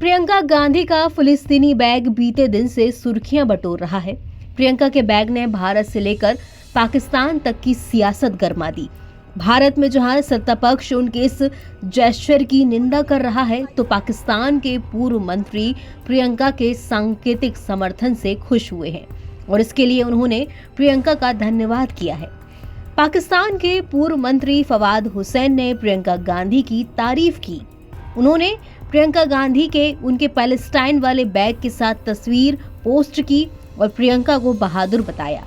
प्रियंका गांधी का फिलिस्तीनी बैग बीते दिन से सुर्खियां बटोर रहा है। प्रियंका के बैग ने भारत से लेकर पाकिस्तान तक की सियासत गरमा दी। भारत में जहां सत्ता पक्ष उनके इस जेस्चर की निंदा कर रहा है, तो पाकिस्तान के पूर्व मंत्री प्रियंका के सांकेतिक समर्थन से खुश हुए हैं और इसके लिए उन्होंने प्रियंका का धन्यवाद किया है। पाकिस्तान के पूर्व मंत्री फवाद हुसैन ने प्रियंका गांधी की तारीफ की। उन्होंने प्रियंका गांधी के उनके पैलेस्टाइन वाले बैग के साथ तस्वीर पोस्ट की और प्रियंका को बहादुर बताया।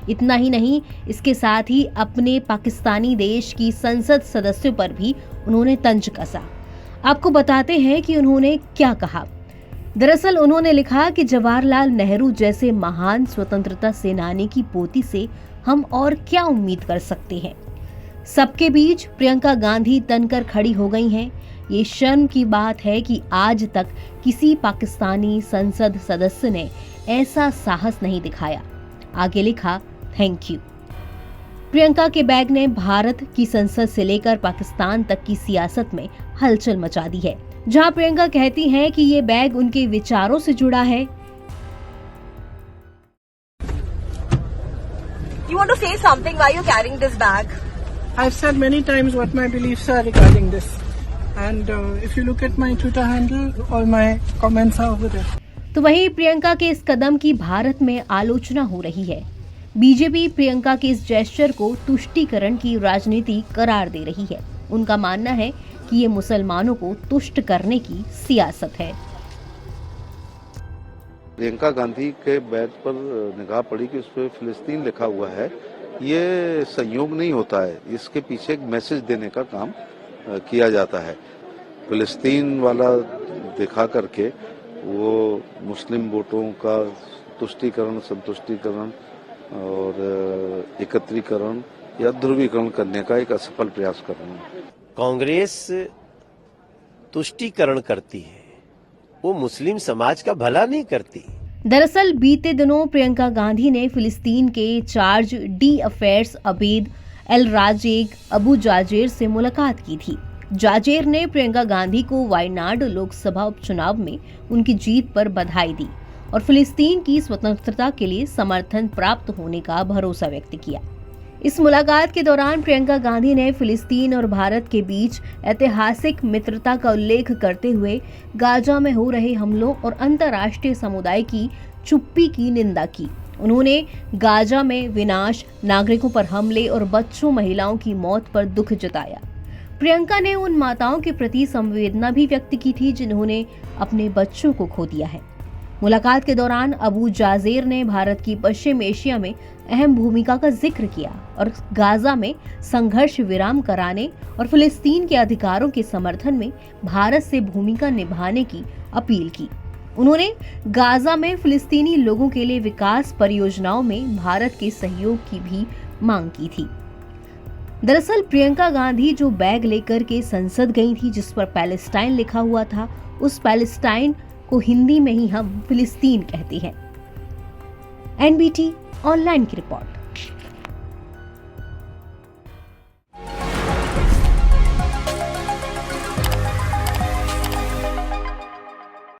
इतना ही नहीं, इसके साथ ही अपने पाकिस्तानी देश की संसद सदस्यों पर भी उन्होंने तंज कसा। आपको बताते हैं कि उन्होंने क्या कहा। दरअसल उन्होंने लिखा कि जवाहरलाल नेहरू जैसे महान स्वतंत्रता सेनानी की पोती से हम और क्या उम्मीद कर सकते हैं। सबके बीच प्रियंका गांधी तनकर खड़ी हो गई हैं। ये शर्म की बात है कि आज तक किसी पाकिस्तानी संसद सदस्य ने ऐसा साहस नहीं दिखाया। आगे लिखा, थैंक यू। प्रियंका के बैग ने भारत की संसद से लेकर पाकिस्तान तक की सियासत में हलचल मचा दी है। जहां प्रियंका कहती हैं कि ये बैग उनके विचारों से जुड़ा है। You want to say something why you're carrying this bag? I've said many times what my beliefs are regarding this, and if you look at my Twitter handle, all my comments are over there. तो वहीं प्रियंका के इस कदम की भारत में आलोचना हो रही है। बीजेपी प्रियंका के इस जेस्चर को तुष्टीकरण की राजनीति करार दे रही है। उनका मानना है कि ये मुसलमानों को तुष्ट करने की सियासत है। प्रियंका गांधी के बैग पर निगाह पड़ी कि उस पर फिलिस्तीन लिखा हुआ है। ये संयोग नहीं होता है, इसके पीछे एक मैसेज देने का काम किया जाता है। फिलिस्तीन वाला दिखा करके वो मुस्लिम वोटों का तुष्टीकरण, संतुष्टीकरण और एकत्रीकरण या ध्रुवीकरण करने का एक असफल प्रयास कर रहे हैं। कांग्रेस तुष्टीकरण करती है, वो मुस्लिम समाज का भला नहीं करती। दरअसल बीते दिनों प्रियंका गांधी ने फिलिस्तीन के charge d'affaires Abed el Razeq Abu Jazer से मुलाकात की थी। जाजेर ने प्रियंका गांधी को वायनाड लोकसभा उपचुनाव में उनकी जीत पर बधाई दी और फिलिस्तीन की स्वतंत्रता के लिए समर्थन प्राप्त होने का भरोसा व्यक्त किया। इस मुलाकात के दौरान प्रियंका गांधी ने फिलिस्तीन और भारत के बीच ऐतिहासिक मित्रता का उल्लेख करते हुए गाजा में हो रहे हमलों और अंतर्राष्ट्रीय समुदाय की चुप्पी की निंदा की। उन्होंने गाजा में विनाश, नागरिकों पर हमले और बच्चों महिलाओं की मौत पर दुख जताया। प्रियंका ने उन माताओं के प्रति संवेदना भी व्यक्त की थी जिन्होंने अपने बच्चों को खो दिया है। मुलाकात के दौरान अबू जाजेर ने भारत की पश्चिम एशिया में अहम भूमिका का जिक्र किया और गाजा में संघर्ष विराम कराने और फिलिस्तीन के अधिकारों के समर्थन में भारत से भूमिका निभाने की अपील की। उन्होंने गाजा में फिलिस्तीनी लोगों के लिए विकास परियोजनाओं में भारत के सहयोग की भी मांग की थी। दरअसल प्रियंका गांधी जो बैग लेकर के संसद गई थी जिस पर पैलेस्टाइन लिखा हुआ था, उस पैलेस्टाइन को हिंदी में ही हम फिलिस्तीन कहते हैं। एनबीटी ऑनलाइन की रिपोर्ट।